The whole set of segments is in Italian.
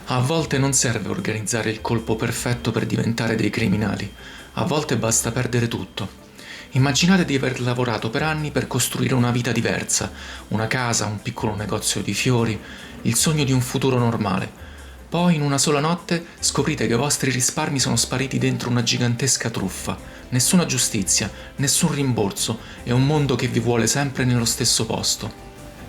A volte non serve organizzare il colpo perfetto per diventare dei criminali, a volte basta perdere tutto. Immaginate di aver lavorato per anni per costruire una vita diversa, una casa, un piccolo negozio di fiori, il sogno di un futuro normale. Poi in una sola notte scoprite che i vostri risparmi sono spariti dentro una gigantesca truffa. Nessuna giustizia, nessun rimborso e un mondo che vi vuole sempre nello stesso posto.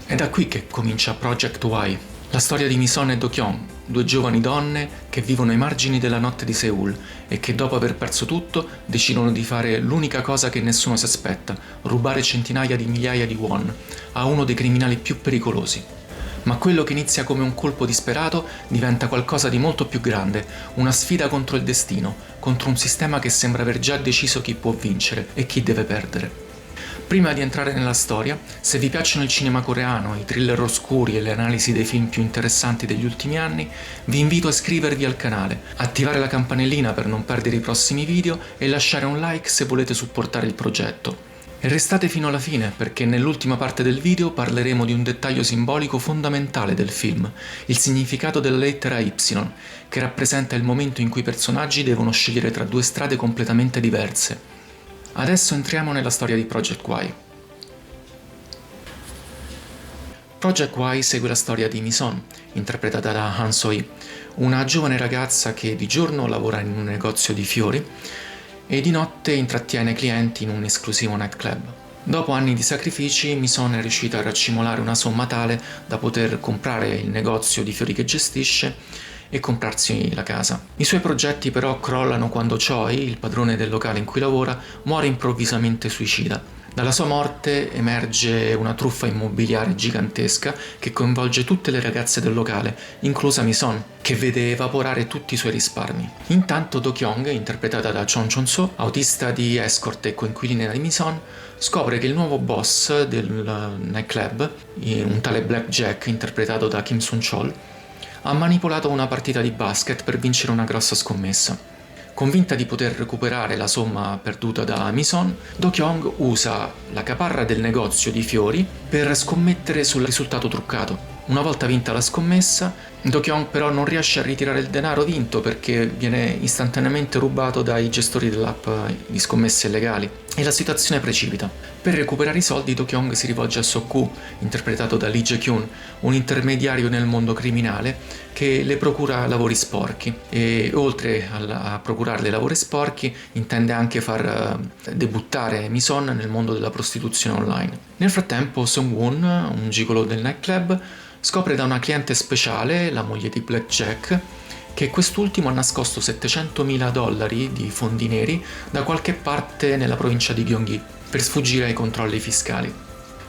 È da qui che comincia Project Y, la storia di Mison e Do-kyung, due giovani donne che vivono ai margini della notte di Seoul e che dopo aver perso tutto decidono di fare l'unica cosa che nessuno si aspetta, rubare centinaia di migliaia di won a uno dei criminali più pericolosi. Ma quello che inizia come un colpo disperato diventa qualcosa di molto più grande, una sfida contro il destino, contro un sistema che sembra aver già deciso chi può vincere e chi deve perdere. Prima di entrare nella storia, se vi piacciono il cinema coreano, i thriller oscuri e le analisi dei film più interessanti degli ultimi anni, vi invito a iscrivervi al canale, attivare la campanellina per non perdere i prossimi video e lasciare un like se volete supportare il progetto. E restate fino alla fine perché nell'ultima parte del video parleremo di un dettaglio simbolico fondamentale del film, il significato della lettera Y, che rappresenta il momento in cui i personaggi devono scegliere tra due strade completamente diverse. Adesso entriamo nella storia di Project Y. Project Y segue la storia di Mison, interpretata da Han So-hee, una giovane ragazza che di giorno lavora in un negozio di fiori e di notte intrattiene clienti in un esclusivo nightclub. Dopo anni di sacrifici, Mison è riuscita a raccimolare una somma tale da poter comprare il negozio di fiori che gestisce e comprarsi la casa. I suoi progetti però crollano quando Choi, il padrone del locale in cui lavora, muore improvvisamente suicida. Dalla sua morte emerge una truffa immobiliare gigantesca che coinvolge tutte le ragazze del locale, inclusa Mison, che vede evaporare tutti i suoi risparmi. Intanto Do-kyung, interpretata da Chon Chon-so, autista di escort e coinquilina di Mison, scopre che il nuovo boss del nightclub, un tale Black Jack interpretato da Kim Sun-chol, ha manipolato una partita di basket per vincere una grossa scommessa. Convinta di poter recuperare la somma perduta da Mison, Do-kyung usa la caparra del negozio di fiori per scommettere sul risultato truccato. Una volta vinta la scommessa, Do-kyung però non riesce a ritirare il denaro vinto perché viene istantaneamente rubato dai gestori dell'app di scommesse illegali e la situazione precipita. Per recuperare i soldi Do-kyung si rivolge a So-koo, interpretato da Lee Jae-kyun, un intermediario nel mondo criminale che le procura lavori sporchi e oltre a procurarle lavori sporchi intende anche far debuttare Mison nel mondo della prostituzione online. Nel frattempo Sung-won, un gigolo del nightclub, scopre da una cliente speciale, la moglie di Black Jack, che quest'ultimo ha nascosto $700.000 di fondi neri da qualche parte nella provincia di Gyeonggi per sfuggire ai controlli fiscali.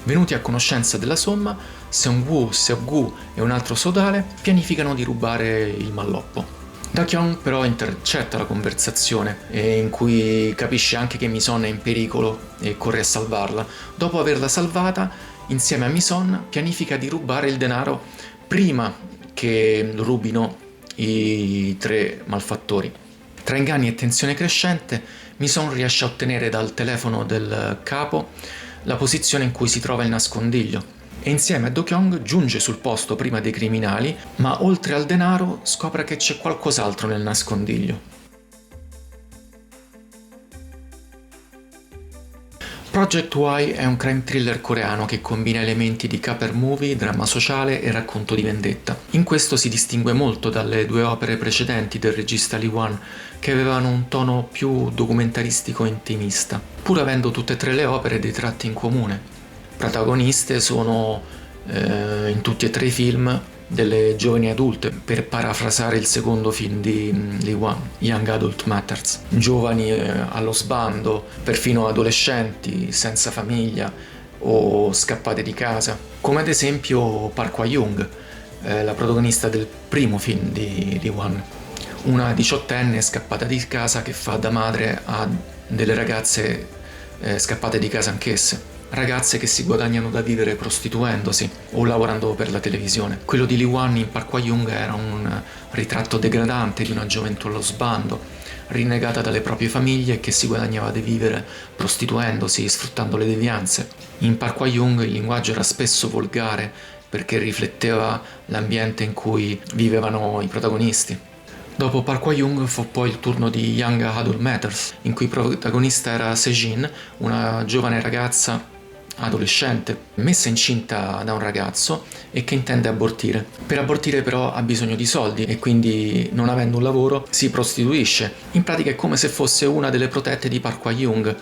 Venuti a conoscenza della somma, Seung-woo, Seok-gu e un altro sodale pianificano di rubare il malloppo. Da-kyung però intercetta la conversazione in cui capisce anche che Mison è in pericolo e corre a salvarla. Dopo averla salvata, insieme a Mison pianifica di rubare il denaro prima che lo rubino i tre malfattori. Tra inganni e tensione crescente, Mison riesce a ottenere dal telefono del capo la posizione in cui si trova il nascondiglio e insieme a Do-kyung giunge sul posto prima dei criminali, ma oltre al denaro scopre che c'è qualcos'altro nel nascondiglio. Project Y è un crime thriller coreano che combina elementi di caper movie, dramma sociale e racconto di vendetta. In questo si distingue molto dalle due opere precedenti del regista Lee Wan, che avevano un tono più documentaristico e intimista, pur avendo tutte e tre le opere dei tratti in comune. Protagoniste sono in tutti e tre i film delle giovani adulte, per parafrasare il secondo film di Lee Wan, Young Adult Matters, giovani allo sbando, perfino adolescenti, senza famiglia o scappate di casa, come ad esempio Park Hwa-young, la protagonista del primo film di Lee Wan, una diciottenne scappata di casa che fa da madre a delle ragazze scappate di casa anch'esse. Ragazze che si guadagnano da vivere prostituendosi o lavorando per la televisione. Quello di Lee Wan in Park Hwa-young era un ritratto degradante di una gioventù allo sbando, rinnegata dalle proprie famiglie e che si guadagnava da vivere prostituendosi, sfruttando le devianze. In Park Hwa-young il linguaggio era spesso volgare perché rifletteva l'ambiente in cui vivevano i protagonisti. Dopo Park Hwa-young fu poi il turno di Young Adult Matters, in cui protagonista era Se-jin, una giovane ragazza adolescente messa incinta da un ragazzo e che intende abortire. Per abortire però ha bisogno di soldi e quindi, non avendo un lavoro, si prostituisce. In pratica è come se fosse una delle protette di Park Hwa-young,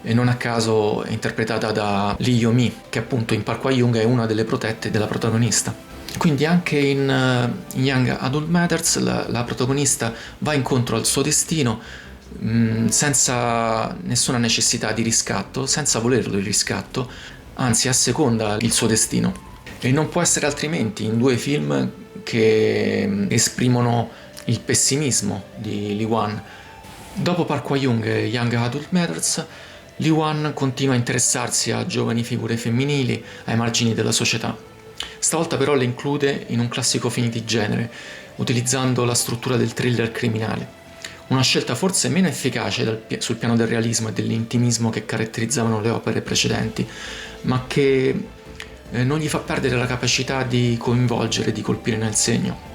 e non a caso è interpretata da Lee Yo-mi, che appunto in Park Hwa-young è una delle protette della protagonista. Quindi anche in Young Adult Matters la protagonista va incontro al suo destino senza nessuna necessità di riscatto, senza volerlo il riscatto, anzi asseconda il suo destino. E non può essere altrimenti in due film che esprimono il pessimismo di Lee Wan. Dopo Park Hwa-young e Young Adult Matters, Lee Wan continua a interessarsi a giovani figure femminili ai margini della società. Stavolta però le include in un classico film di genere, utilizzando la struttura del thriller criminale. Una scelta forse meno efficace sul piano del realismo e dell'intimismo che caratterizzavano le opere precedenti, ma che non gli fa perdere la capacità di coinvolgere e di colpire nel segno.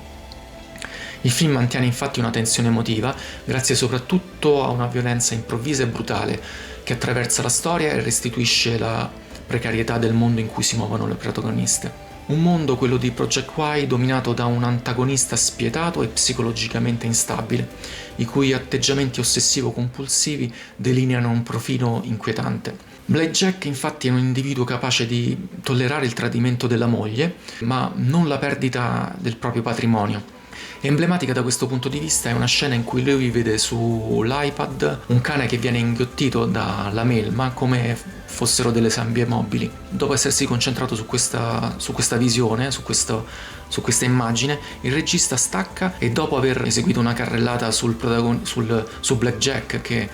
Il film mantiene infatti una tensione emotiva, grazie soprattutto a una violenza improvvisa e brutale che attraversa la storia e restituisce la precarietà del mondo in cui si muovono le protagoniste. Un mondo, quello di Project Y, dominato da un antagonista spietato e psicologicamente instabile, i cui atteggiamenti ossessivo-compulsivi delineano un profilo inquietante. Blackjack infatti è un individuo capace di tollerare il tradimento della moglie, ma non la perdita del proprio patrimonio. Emblematica da questo punto di vista è una scena in cui lui vede sull'iPad un cane che viene inghiottito dalla melma come fossero delle sabbie mobili. Dopo essersi concentrato su questa visione, su questa immagine, il regista stacca e dopo aver eseguito una carrellata su Blackjack che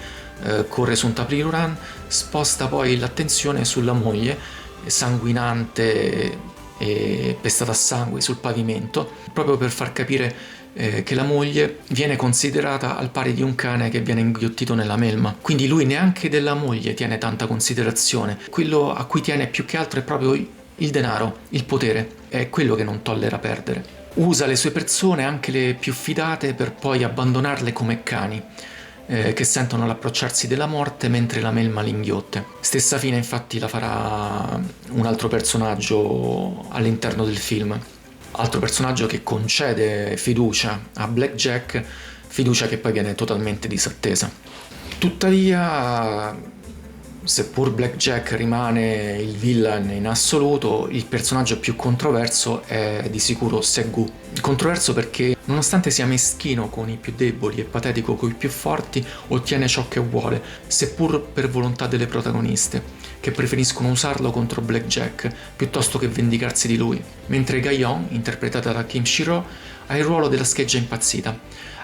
corre su un Tapliru Run, sposta poi l'attenzione sulla moglie sanguinante e pestata a sangue sul pavimento, proprio per far capire che la moglie viene considerata al pari di un cane che viene inghiottito nella melma. Quindi lui neanche della moglie tiene tanta considerazione. Quello a cui tiene più che altro è proprio il denaro, il potere. È quello che non tollera perdere. Usa le sue persone, anche le più fidate, per poi abbandonarle come cani che sentono l'approcciarsi della morte mentre la melma li inghiotte. Stessa fine infatti la farà un altro personaggio all'interno del film. Altro personaggio che concede fiducia a Blackjack, fiducia che poi viene totalmente disattesa. Tuttavia, seppur Blackjack rimane il villain in assoluto, il personaggio più controverso è di sicuro Se-gu. Controverso perché, nonostante sia meschino con i più deboli e patetico con i più forti, ottiene ciò che vuole, seppur per volontà delle protagoniste, che preferiscono usarlo contro Blackjack piuttosto che vendicarsi di lui, mentre Ga-yeon, interpretata da Kim Shiro, ha il ruolo della scheggia impazzita.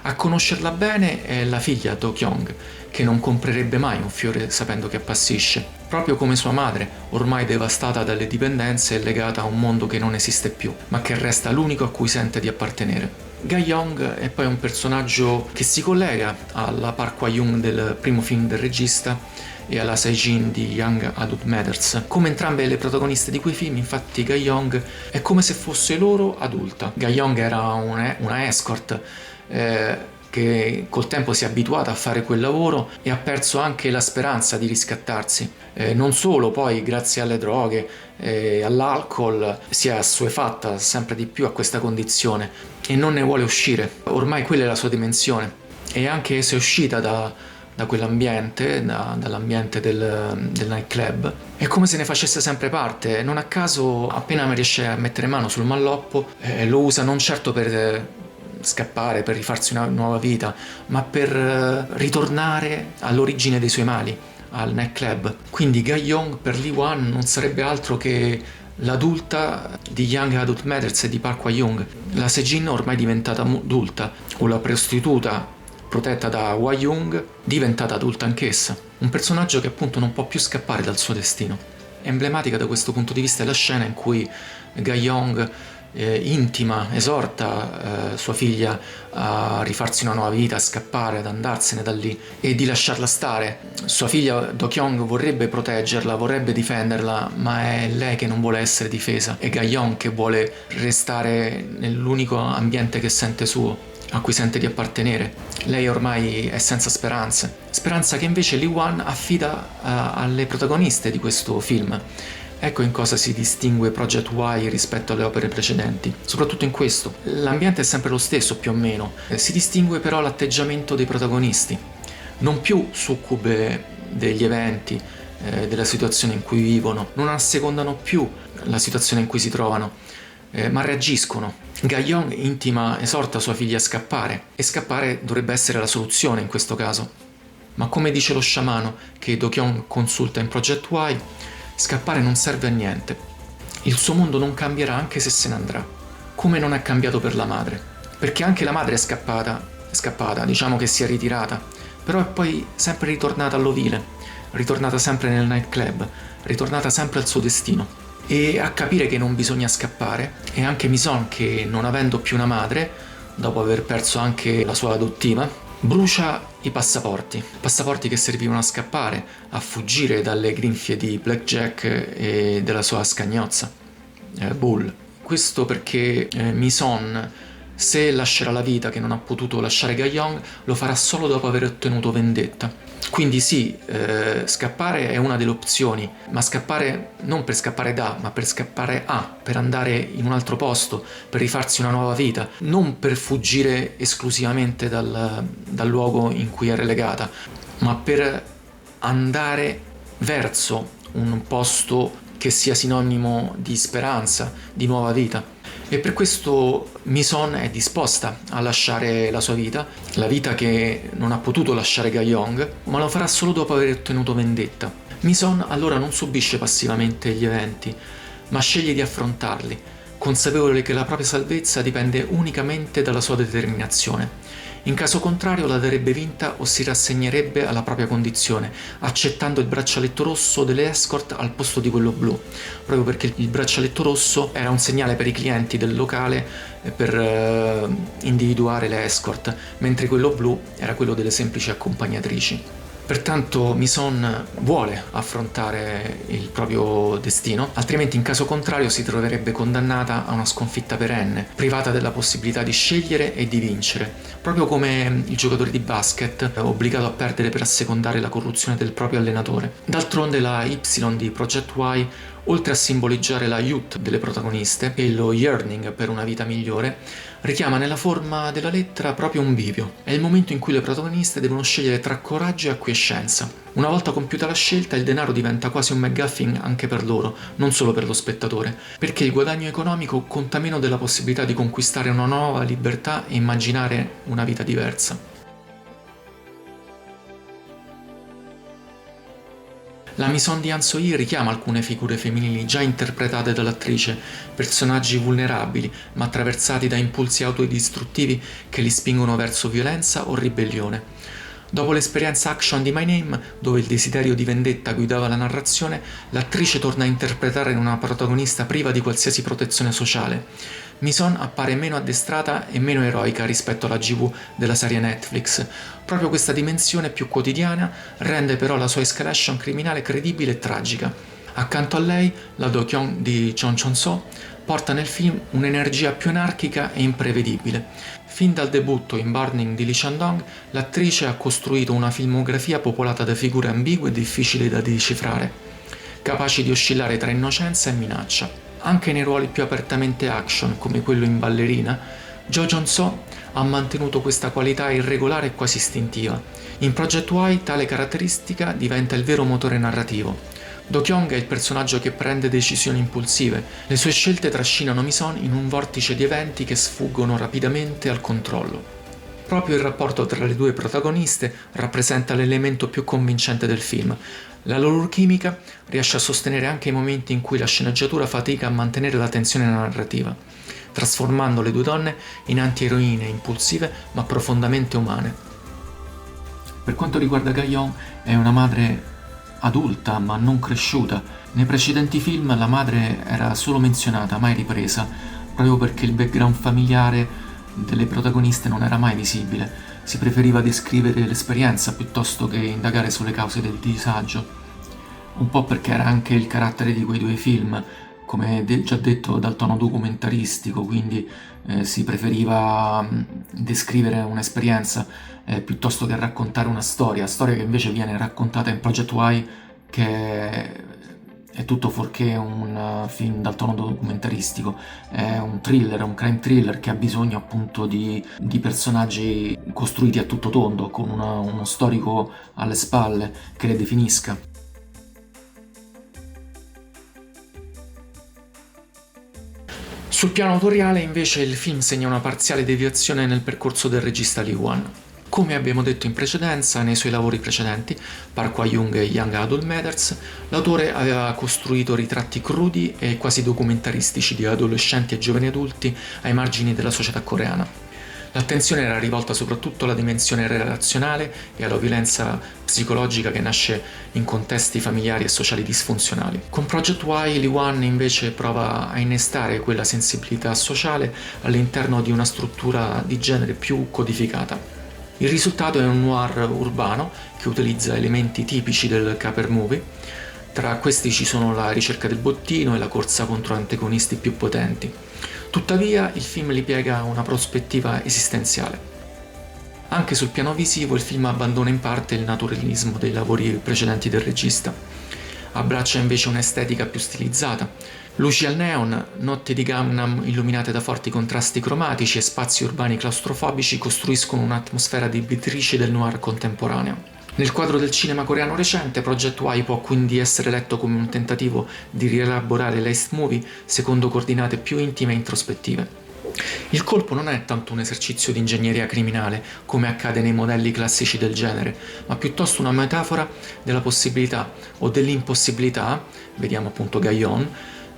A conoscerla bene è la figlia Do-kyung, che non comprerebbe mai un fiore sapendo che appassisce, proprio come sua madre, ormai devastata dalle dipendenze e legata a un mondo che non esiste più, ma che resta l'unico a cui sente di appartenere. Ga-yeon è poi un personaggio che si collega alla Park Hwa-young del primo film del regista e alla Se-jin di Young Adult Matters. Come entrambe le protagoniste di quei film, infatti Ga-yeon è come se fosse loro adulta. Ga-yeon era una escort che col tempo si è abituata a fare quel lavoro e ha perso anche la speranza di riscattarsi. Non solo, poi grazie alle droghe e all'alcol si è assuefatta sempre di più a questa condizione e non ne vuole uscire. Ormai quella è la sua dimensione, e anche se è uscita da quell'ambiente, dall'ambiente del nightclub, è come se ne facesse sempre parte. Non a caso, appena riesce a mettere mano sul malloppo, lo usa non certo per scappare, per rifarsi una nuova vita, ma per ritornare all'origine dei suoi mali, al nightclub. Quindi Ga-yeon per Lee Wan non sarebbe altro che l'adulta di Young Adult Matters e di Park Hwa-young. La Se-jin ormai diventata adulta, o la prostituta protetta da Hwa-young diventata adulta anch'essa. Un personaggio che appunto non può più scappare dal suo destino. Emblematica da questo punto di vista è la scena in cui Ga-yeon intima, esorta sua figlia a rifarsi una nuova vita, a scappare, ad andarsene da lì e di lasciarla stare. Sua figlia Do-kyung vorrebbe proteggerla, vorrebbe difenderla, ma è lei che non vuole essere difesa, è Ga-yeon che vuole restare nell'unico ambiente che sente suo, a cui sente di appartenere. Lei ormai è senza speranze, speranza che invece Lee Wan affida alle protagoniste di questo film. Ecco in cosa si distingue Project Y rispetto alle opere precedenti, soprattutto in questo. L'ambiente è sempre lo stesso più o meno, si distingue però l'atteggiamento dei protagonisti, non più succube degli eventi, della situazione in cui vivono, non assecondano più la situazione in cui si trovano, ma reagiscono. Ga-yeon esorta sua figlia a scappare, e scappare dovrebbe essere la soluzione in questo caso. Ma come dice lo sciamano che Do-kyung consulta in Project Y, scappare non serve a niente. Il suo mondo non cambierà anche se se ne andrà, come non è cambiato per la madre, perché anche la madre è scappata, diciamo che si è ritirata, però è poi sempre ritornata all'ovile, ritornata sempre nel nightclub, ritornata sempre al suo destino. E a capire che non bisogna scappare è anche Mi-son che, non avendo più una madre, dopo aver perso anche la sua adottiva, brucia i passaporti che servivano a scappare, a fuggire dalle grinfie di Blackjack e della sua scagnozza, Bull. Questo perché Mi-son, se lascerà la vita che non ha potuto lasciare Ga-yeon, lo farà solo dopo aver ottenuto vendetta. Quindi sì, scappare è una delle opzioni, ma scappare non per scappare da, ma per scappare per andare in un altro posto, per rifarsi una nuova vita, non per fuggire esclusivamente dal luogo in cui è relegata, ma per andare verso un posto che sia sinonimo di speranza, di nuova vita. E per questo Mi-son è disposta a lasciare la sua vita, la vita che non ha potuto lasciare Ga-yeon, ma lo farà solo dopo aver ottenuto vendetta. Mi-son allora non subisce passivamente gli eventi, ma sceglie di affrontarli, consapevole che la propria salvezza dipende unicamente dalla sua determinazione. In caso contrario la darebbe vinta o si rassegnerebbe alla propria condizione, accettando il braccialetto rosso delle escort al posto di quello blu, proprio perché il braccialetto rosso era un segnale per i clienti del locale per individuare le escort, mentre quello blu era quello delle semplici accompagnatrici. Pertanto Mi-son vuole affrontare il proprio destino, altrimenti in caso contrario si troverebbe condannata a una sconfitta perenne, privata della possibilità di scegliere e di vincere, proprio come il giocatore di basket obbligato a perdere per assecondare la corruzione del proprio allenatore. D'altronde la Y di Project Y, oltre a simboleggiare la youth delle protagoniste e lo yearning per una vita migliore, richiama nella forma della lettera proprio un bivio. È il momento in cui le protagoniste devono scegliere tra coraggio e acquiescenza. Una volta compiuta la scelta, il denaro diventa quasi un McGuffin anche per loro, non solo per lo spettatore, perché il guadagno economico conta meno della possibilità di conquistare una nuova libertà e immaginare una vita diversa. La Mi-son di Han So-hee richiama alcune figure femminili già interpretate dall'attrice, personaggi vulnerabili ma attraversati da impulsi autodistruttivi che li spingono verso violenza o ribellione. Dopo l'esperienza action di My Name, dove il desiderio di vendetta guidava la narrazione, l'attrice torna a interpretare una protagonista priva di qualsiasi protezione sociale. Mi-son appare meno addestrata e meno eroica rispetto alla GV della serie Netflix. Proprio questa dimensione più quotidiana rende però la sua escalation criminale credibile e tragica. Accanto a lei, la Do-kyung di Chon Chon-so porta nel film un'energia più anarchica e imprevedibile. Fin dal debutto in Burning di Lee Chan-dong, l'attrice ha costruito una filmografia popolata da figure ambigue e difficili da decifrare, capaci di oscillare tra innocenza e minaccia. Anche nei ruoli più apertamente action, come quello in Ballerina, Jo Jong-so ha mantenuto questa qualità irregolare e quasi istintiva. In Project Y tale caratteristica diventa il vero motore narrativo. Do-kyung è il personaggio che prende decisioni impulsive. Le sue scelte trascinano Mi-son in un vortice di eventi che sfuggono rapidamente al controllo. Proprio il rapporto tra le due protagoniste rappresenta l'elemento più convincente del film. La loro chimica riesce a sostenere anche i momenti in cui la sceneggiatura fatica a mantenere la tensione narrativa, trasformando le due donne in antieroine impulsive ma profondamente umane. Per quanto riguarda Ga-yeon, è una madre adulta ma non cresciuta. Nei precedenti film la madre era solo menzionata, mai ripresa, proprio perché il background familiare delle protagoniste non era mai visibile. Si preferiva descrivere l'esperienza piuttosto che indagare sulle cause del disagio. Un po' perché era anche il carattere di quei due film, come già detto, dal tono documentaristico, quindi si preferiva descrivere un'esperienza piuttosto che raccontare una storia che invece viene raccontata in Project Y, che è tutto fuorché un film dal tono documentaristico, è un thriller, è un crime thriller che ha bisogno appunto di personaggi costruiti a tutto tondo, con uno storico alle spalle che le definisca. Sul piano autoriale, invece, il film segna una parziale deviazione nel percorso del regista Lee Wan. Come abbiamo detto in precedenza, nei suoi lavori precedenti, Park Hwa-young e Young Adult Matters, l'autore aveva costruito ritratti crudi e quasi documentaristici di adolescenti e giovani adulti ai margini della società coreana. L'attenzione era rivolta soprattutto alla dimensione relazionale e alla violenza psicologica che nasce in contesti familiari e sociali disfunzionali. Con Project Y, Lee Wan invece prova a innestare quella sensibilità sociale all'interno di una struttura di genere più codificata. Il risultato è un noir urbano che utilizza elementi tipici del caper movie. Tra questi ci sono la ricerca del bottino e la corsa contro antagonisti più potenti. Tuttavia, il film li piega una prospettiva esistenziale. Anche sul piano visivo il film abbandona in parte il naturalismo dei lavori precedenti del regista. Abbraccia invece un'estetica più stilizzata. Luci al neon, notti di Gangnam illuminate da forti contrasti cromatici e spazi urbani claustrofobici costruiscono un'atmosfera di bitrice del noir contemporaneo. Nel quadro del cinema coreano recente, Project Y può quindi essere letto come un tentativo di rielaborare l'heist movie secondo coordinate più intime e introspettive. Il colpo non è tanto un esercizio di ingegneria criminale, come accade nei modelli classici del genere, ma piuttosto una metafora della possibilità o dell'impossibilità, vediamo appunto Gayon,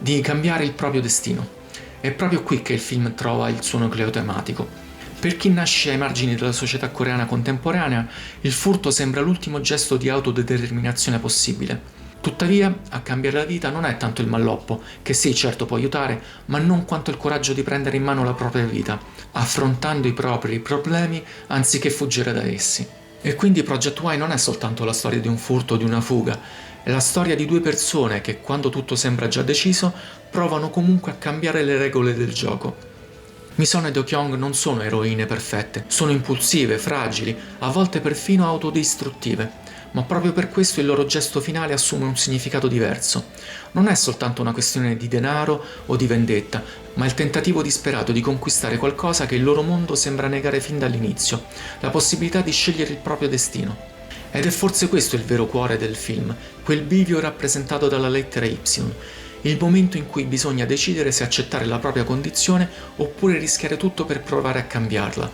di cambiare il proprio destino. È proprio qui che il film trova il suo nucleo tematico. Per chi nasce ai margini della società coreana contemporanea, il furto sembra l'ultimo gesto di autodeterminazione possibile. Tuttavia, a cambiare la vita non è tanto il malloppo, che sì, certo può aiutare, ma non quanto il coraggio di prendere in mano la propria vita, affrontando i propri problemi anziché fuggire da essi. E quindi Project Y non è soltanto la storia di un furto o di una fuga, è la storia di due persone che, quando tutto sembra già deciso, provano comunque a cambiare le regole del gioco. Mi-son e Do-kyung non sono eroine perfette, sono impulsive, fragili, a volte perfino autodistruttive, ma proprio per questo il loro gesto finale assume un significato diverso. Non è soltanto una questione di denaro o di vendetta, ma il tentativo disperato di conquistare qualcosa che il loro mondo sembra negare fin dall'inizio, la possibilità di scegliere il proprio destino. Ed è forse questo il vero cuore del film, quel bivio rappresentato dalla lettera Y, il momento in cui bisogna decidere se accettare la propria condizione oppure rischiare tutto per provare a cambiarla.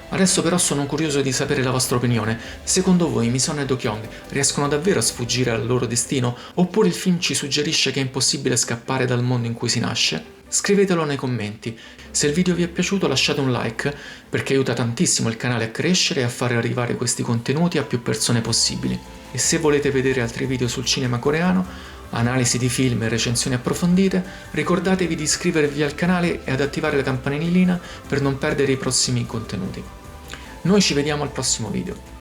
Adesso però sono curioso di sapere la vostra opinione. Secondo voi Mi-son e Do-kyung riescono davvero a sfuggire al loro destino oppure il film ci suggerisce che è impossibile scappare dal mondo in cui si nasce? Scrivetelo nei commenti. Se il video vi è piaciuto lasciate un like perché aiuta tantissimo il canale a crescere e a fare arrivare questi contenuti a più persone possibili. E se volete vedere altri video sul cinema coreano, analisi di film e recensioni approfondite, ricordatevi di iscrivervi al canale e ad attivare la campanellina per non perdere i prossimi contenuti. Noi ci vediamo al prossimo video.